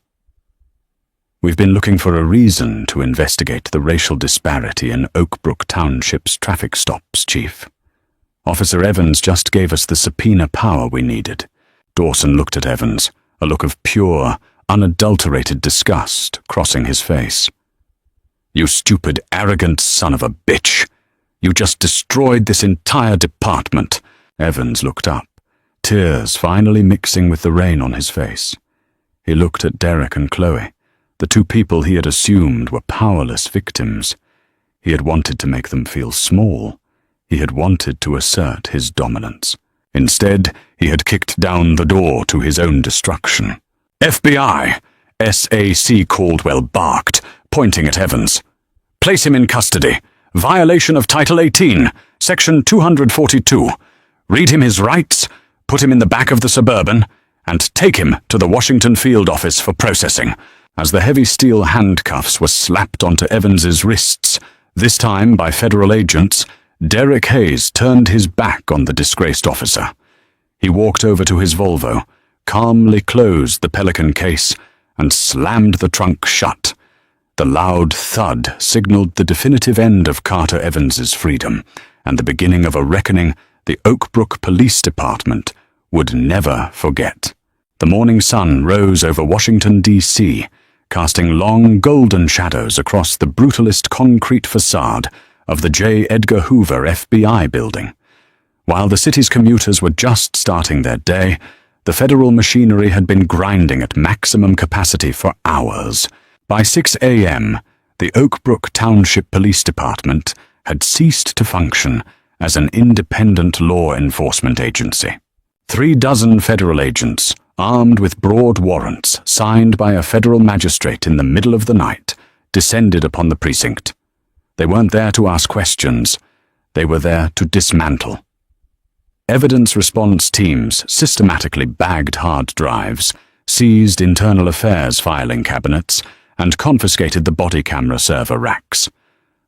"We've been looking for a reason to investigate the racial disparity in Oakbrook Township's traffic stops, Chief. Officer Evans just gave us the subpoena power we needed." Dawson looked at Evans, a look of pure, unadulterated disgust crossing his face. "You stupid, arrogant son of a bitch! You just destroyed this entire department." Evans looked up, tears finally mixing with the rain on his face. He looked at Derek and Chloe, the two people he had assumed were powerless victims. He had wanted to make them feel small. He had wanted to assert his dominance. Instead, he had kicked down the door to his own destruction. "FBI!" S.A.C. Caldwell barked, pointing at Evans. "Place him in custody. Violation of Title 18, Section 242. Read him his rights, put him in the back of the Suburban, and take him to the Washington field office for processing." As the heavy steel handcuffs were slapped onto Evans's wrists, this time by federal agents, Derek Hayes turned his back on the disgraced officer. He walked over to his Volvo, calmly closed the Pelican case, and slammed the trunk shut. The loud thud signaled the definitive end of Carter Evans's freedom, and the beginning of a reckoning the Oakbrook Police Department would never forget. The morning sun rose over Washington, D.C., casting long golden shadows across the brutalist concrete facade of the J. Edgar Hoover FBI building. While the city's commuters were just starting their day, the federal machinery had been grinding at maximum capacity for hours. By 6 a.m., the Oakbrook Township Police Department had ceased to function as an independent law enforcement agency. 36 federal agents, armed with broad warrants signed by a federal magistrate in the middle of the night, descended upon the precinct. They weren't there to ask questions. They were there to dismantle. Evidence response teams systematically bagged hard drives, seized internal affairs filing cabinets, and confiscated the body camera server racks.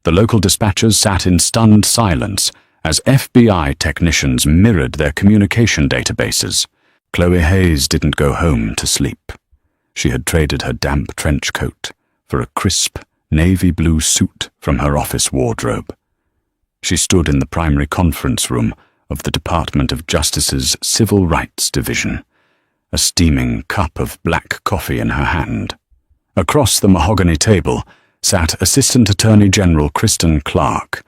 The local dispatchers sat in stunned silence as FBI technicians mirrored their communication databases. Chloe Hayes didn't go home to sleep. She had traded her damp trench coat for a crisp, navy blue suit from her office wardrobe. She stood in the primary conference room of the Department of Justice's Civil Rights Division, a steaming cup of black coffee in her hand. Across the mahogany table sat Assistant Attorney General Kristen Clark,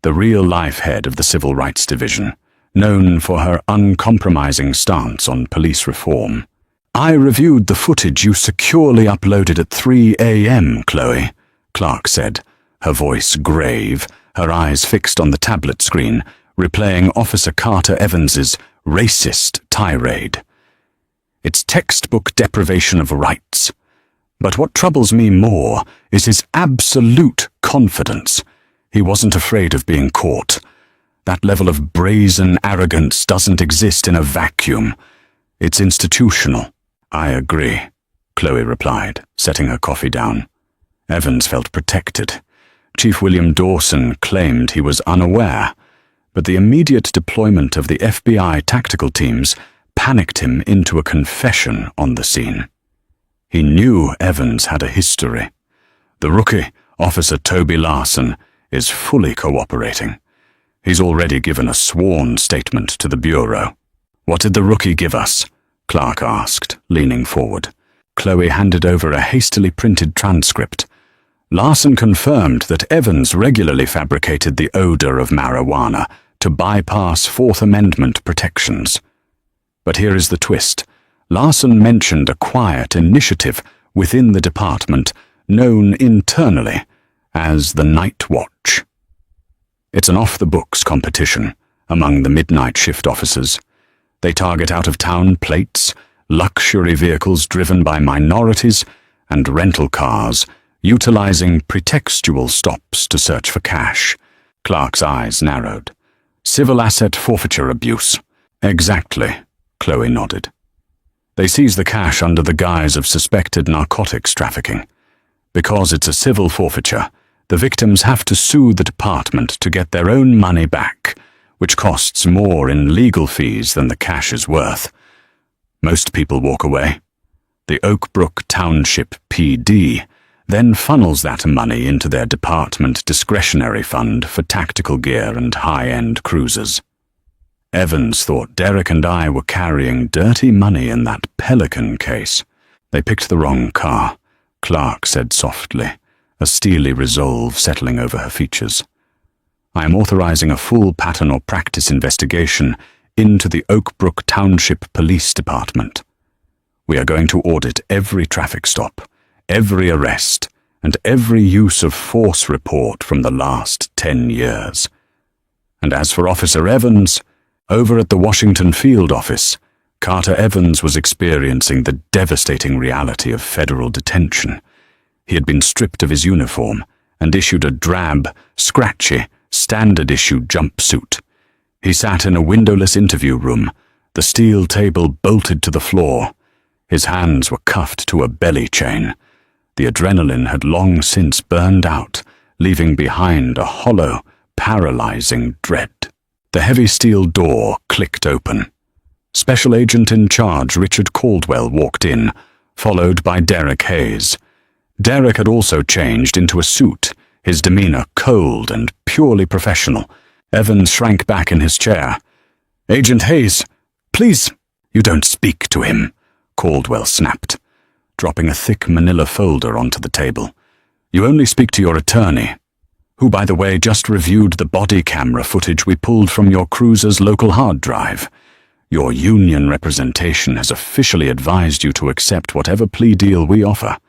the real-life head of the Civil Rights Division, known for her uncompromising stance on police reform. "I reviewed the footage you securely uploaded at 3 a.m., Chloe," Clark said, her voice grave, her eyes fixed on the tablet screen, replaying Officer Carter Evans's racist tirade. "It's textbook deprivation of rights. But what troubles me more is his absolute confidence. He wasn't afraid of being caught. That level of brazen arrogance doesn't exist in a vacuum. It's institutional." "I agree," Chloe replied, setting her coffee down. Evans felt protected. Chief William Dawson claimed he was unaware, but the immediate deployment of the FBI tactical teams panicked him into a confession on the scene. He knew Evans had a history. The rookie, Officer Toby Larson, is fully cooperating. He's already given a sworn statement to the Bureau. "What did the rookie give us?" Clark asked, leaning forward. Chloe handed over a hastily printed transcript. Larson confirmed that Evans regularly fabricated the odor of marijuana to bypass Fourth Amendment protections. But here is the twist. Larson mentioned a quiet initiative within the department known internally as the Night Watch. It's an off-the-books competition among the midnight shift officers. They target out-of-town plates, luxury vehicles driven by minorities, and rental cars, utilizing pretextual stops to search for cash. Clark's eyes narrowed. Civil asset forfeiture abuse. Exactly, Chloe nodded. They seize the cash under the guise of suspected narcotics trafficking. Because it's a civil forfeiture, the victims have to sue the department to get their own money back, which costs more in legal fees than the cash is worth. Most people walk away. The Oak Brook Township PD then funnels that money into their department discretionary fund for tactical gear and high-end cruisers. Evans thought Derek and I were carrying dirty money in that Pelican case. They picked the wrong car, Clark said softly, a steely resolve settling over her features. I am authorizing a full pattern or practice investigation into the Oak Brook Township Police Department. We are going to audit every traffic stop, every arrest, and every use of force report from the last 10 years. And as for Officer Evans, over at the Washington field office, Carter Evans was experiencing the devastating reality of federal detention. He had been stripped of his uniform and issued a drab, scratchy, standard-issue jumpsuit. He sat in a windowless interview room, the steel table bolted to the floor. His hands were cuffed to a belly chain. The adrenaline had long since burned out, leaving behind a hollow, paralyzing dread. The heavy steel door clicked open. Special Agent in Charge Richard Caldwell walked in, followed by Derek Hayes. Derek had also changed into a suit, his demeanor cold and purely professional. Evans shrank back in his chair. "Agent Hayes, please." "You don't speak to him," Caldwell snapped, dropping a thick manila folder onto the table. "You only speak to your attorney, who, by the way, just reviewed the body camera footage we pulled from your cruiser's local hard drive. Your union representation has officially advised you to accept whatever plea deal we offer,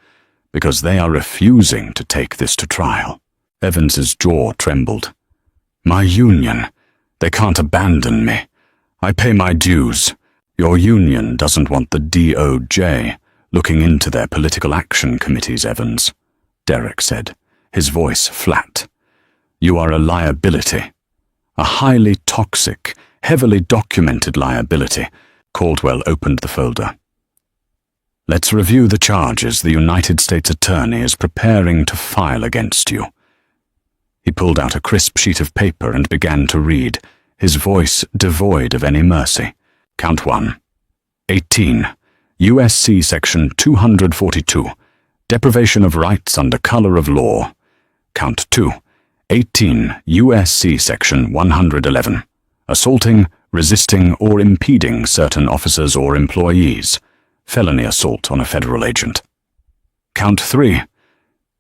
because they are refusing to take this to trial." Evans's jaw trembled. "My union. They can't abandon me. I pay my dues. Your union doesn't want the DOJ looking into their political action committees, Evans," Derek said, his voice flat. "You are a liability. A highly toxic, heavily documented liability." Caldwell opened the folder. "Let's review the charges the United States Attorney is preparing to file against you." He pulled out a crisp sheet of paper and began to read, his voice devoid of any mercy. Count 1. 18. U.S.C. Section 242. Deprivation of rights under color of law. Count 2. 18. U.S.C. Section 111. Assaulting, resisting, or impeding certain officers or employees. Felony assault on a federal agent. Count 3.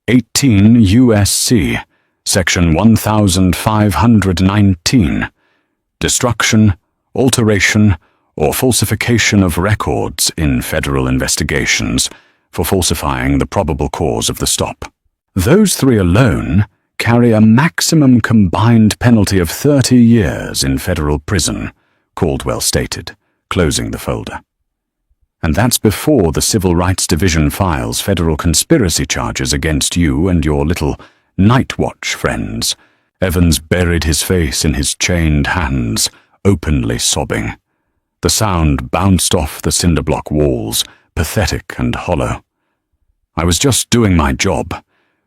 18 U.S.C. Section 1519. Destruction, alteration, or falsification of records in federal investigations for falsifying the probable cause of the stop. Those 3 alone carry a maximum combined penalty of 30 years in federal prison, Caldwell stated, closing the folder. And that's before the Civil Rights Division files federal conspiracy charges against you and your little Night Watch friends. Evans buried his face in his chained hands, openly sobbing. The sound bounced off the cinder-block walls, pathetic and hollow. "I was just doing my job.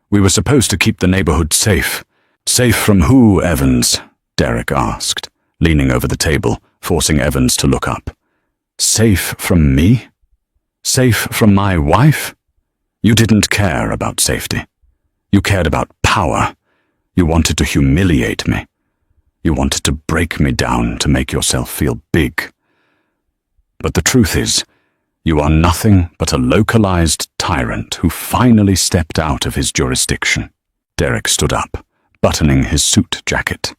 We were supposed to keep the neighborhood safe." "Safe from who, Evans?" Derek asked, leaning over the table, forcing Evans to look up. "Safe from me? Safe from my wife? You didn't care about safety. You cared about power. You wanted to humiliate me. You wanted to break me down to make yourself feel big. But the truth is, you are nothing but a localized tyrant who finally stepped out of his jurisdiction." Derek stood up, buttoning his suit jacket.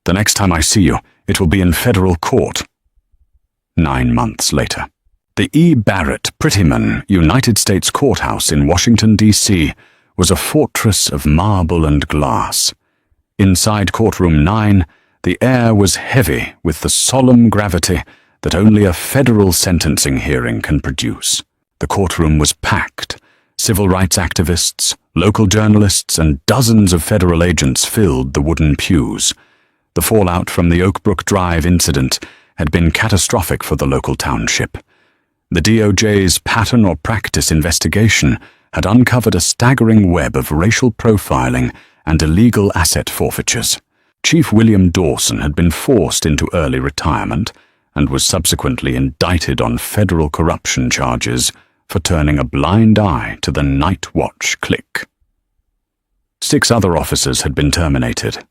"The next time I see you, it will be in federal court." 9 months later. The E. Barrett Prettyman United States Courthouse in Washington, D.C. was a fortress of marble and glass. Inside courtroom 9, the air was heavy with the solemn gravity that only a federal sentencing hearing can produce. The courtroom was packed. Civil rights activists, local journalists, and dozens of federal agents filled the wooden pews. The fallout from the Oakbrook Drive incident had been catastrophic for the local township. The DOJ's pattern or practice investigation had uncovered a staggering web of racial profiling and illegal asset forfeitures. Chief William Dawson had been forced into early retirement and was subsequently indicted on federal corruption charges for turning a blind eye to the Night Watch clique. 6 other officers had been terminated.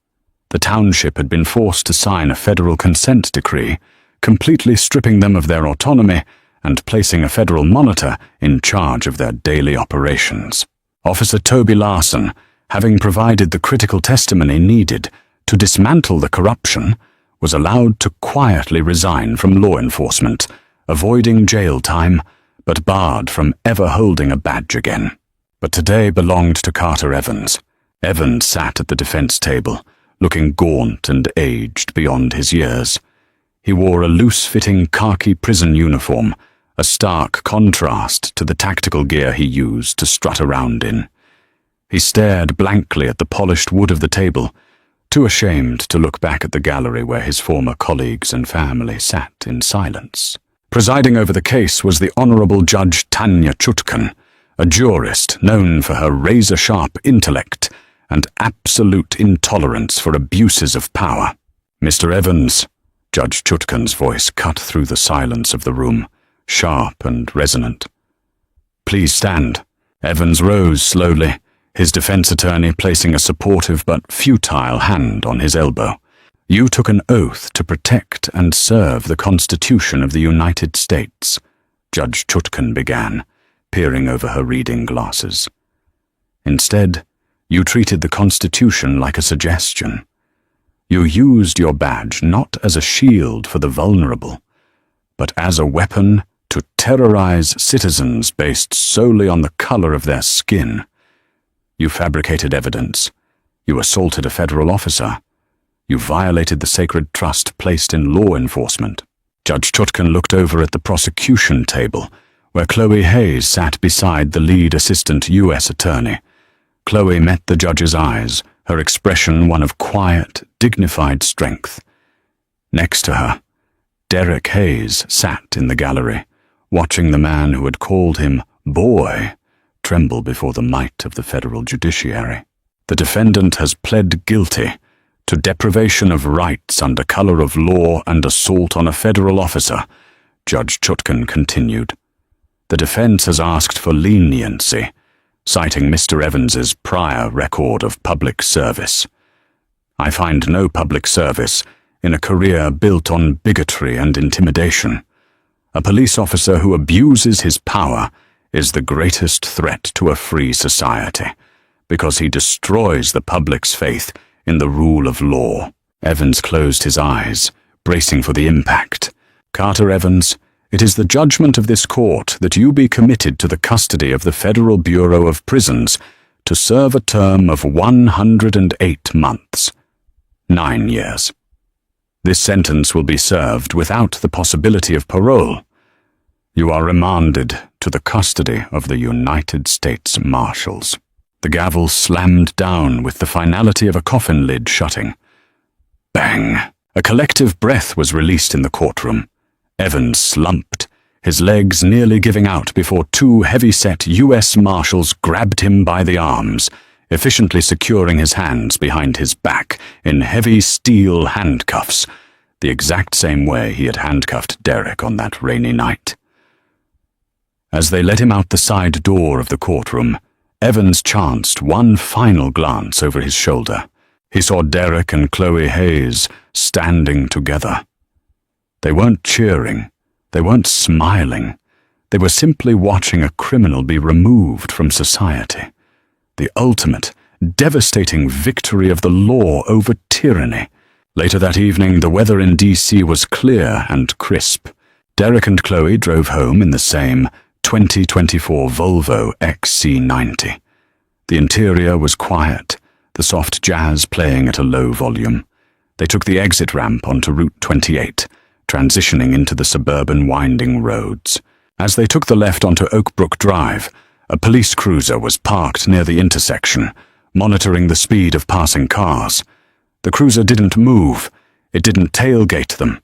The township had been forced to sign a federal consent decree, completely stripping them of their autonomy and placing a federal monitor in charge of their daily operations. Officer Toby Larson, having provided the critical testimony needed to dismantle the corruption, was allowed to quietly resign from law enforcement, avoiding jail time, but barred from ever holding a badge again. But today belonged to Carter Evans. Evans sat at the defense table, looking gaunt and aged beyond his years. He wore a loose-fitting khaki prison uniform, a stark contrast to the tactical gear he used to strut around in. He stared blankly at the polished wood of the table, too ashamed to look back at the gallery where his former colleagues and family sat in silence. Presiding over the case was the Honorable Judge Tanya Chutkan, a jurist known for her razor-sharp intellect and absolute intolerance for abuses of power. "Mr. Evans," Judge Chutkan's voice cut through the silence of the room, sharp and resonant. "Please stand." Evans rose slowly, his defense attorney placing a supportive but futile hand on his elbow. "You took an oath to protect and serve the Constitution of the United States," Judge Chutkan began, peering over her reading glasses. "Instead, you treated the Constitution like a suggestion. You used your badge not as a shield for the vulnerable, but as a weapon to terrorize citizens based solely on the color of their skin. You fabricated evidence. You assaulted a federal officer. You violated the sacred trust placed in law enforcement." Judge Chutkan looked over at the prosecution table, where Chloe Hayes sat beside the lead assistant U.S. attorney. Chloe met the judge's eyes, her expression one of quiet, dignified strength. Next to her, Derek Hayes sat in the gallery, watching the man who had called him boy tremble before the might of the federal judiciary. "The defendant has pled guilty to deprivation of rights under color of law and assault on a federal officer," Judge Chutkan continued. "The defense has asked for leniency, citing Mr. Evans's prior record of public service. I find no public service in a career built on bigotry and intimidation. A police officer who abuses his power is the greatest threat to a free society, because he destroys the public's faith in the rule of law." Evans closed his eyes, bracing for the impact. "Carter Evans, it is the judgment of this court that you be committed to the custody of the Federal Bureau of Prisons to serve a term of 108 months, 9 years. This sentence will be served without the possibility of parole. You are remanded to the custody of the United States Marshals." The gavel slammed down with the finality of a coffin lid shutting. Bang! A collective breath was released in the courtroom. Evans slumped, his legs nearly giving out before 2 heavy-set U.S. Marshals grabbed him by the arms, efficiently securing his hands behind his back in heavy steel handcuffs, the exact same way he had handcuffed Derek on that rainy night. As they led him out the side door of the courtroom, Evans chanced one final glance over his shoulder. He saw Derek and Chloe Hayes standing together. They weren't cheering. They weren't smiling. They were simply watching a criminal be removed from society. The ultimate, devastating victory of the law over tyranny. Later that evening, the weather in D.C. was clear and crisp. Derek and Chloe drove home in the same 2024 Volvo XC90. The interior was quiet, the soft jazz playing at a low volume. They took the exit ramp onto Route 28, transitioning into the suburban winding roads. As they took the left onto Oakbrook Drive, a police cruiser was parked near the intersection, monitoring the speed of passing cars. The cruiser didn't move. It didn't tailgate them.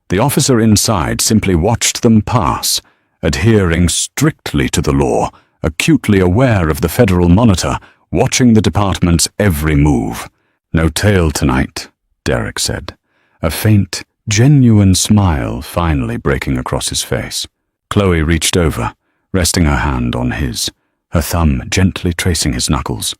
The officer inside simply watched them pass, adhering strictly to the law, acutely aware of the federal monitor, watching the department's every move. "No tail tonight," Derek said, a faint, genuine smile finally breaking across his face. Chloe reached over, resting her hand on his, her thumb gently tracing his knuckles.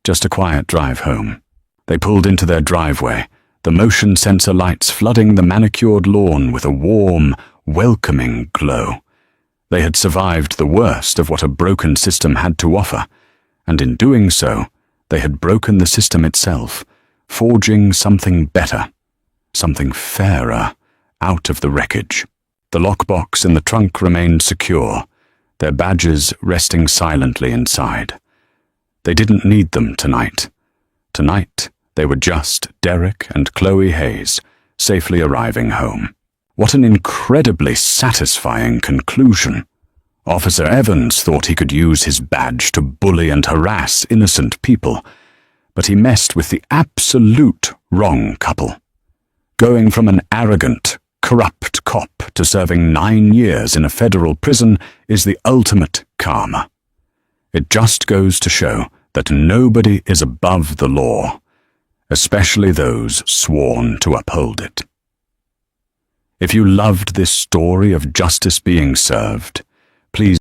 Just a quiet drive home. They pulled into their driveway, the motion sensor lights flooding the manicured lawn with a warm, welcoming glow. They had survived the worst of what a broken system had to offer, and in doing so, they had broken the system itself, forging something better, something fairer, out of the wreckage. The lockbox in the trunk remained secure, their badges resting silently inside. They didn't need them tonight. Tonight, they were just Derek and Chloe Hayes, safely arriving home. What an incredibly satisfying conclusion. Officer Evans thought he could use his badge to bully and harass innocent people, but he messed with the absolute wrong couple. Going from an arrogant, corrupt cop to serving 9 years in a federal prison is the ultimate karma. It just goes to show that nobody is above the law, especially those sworn to uphold it. If you loved this story of justice being served, please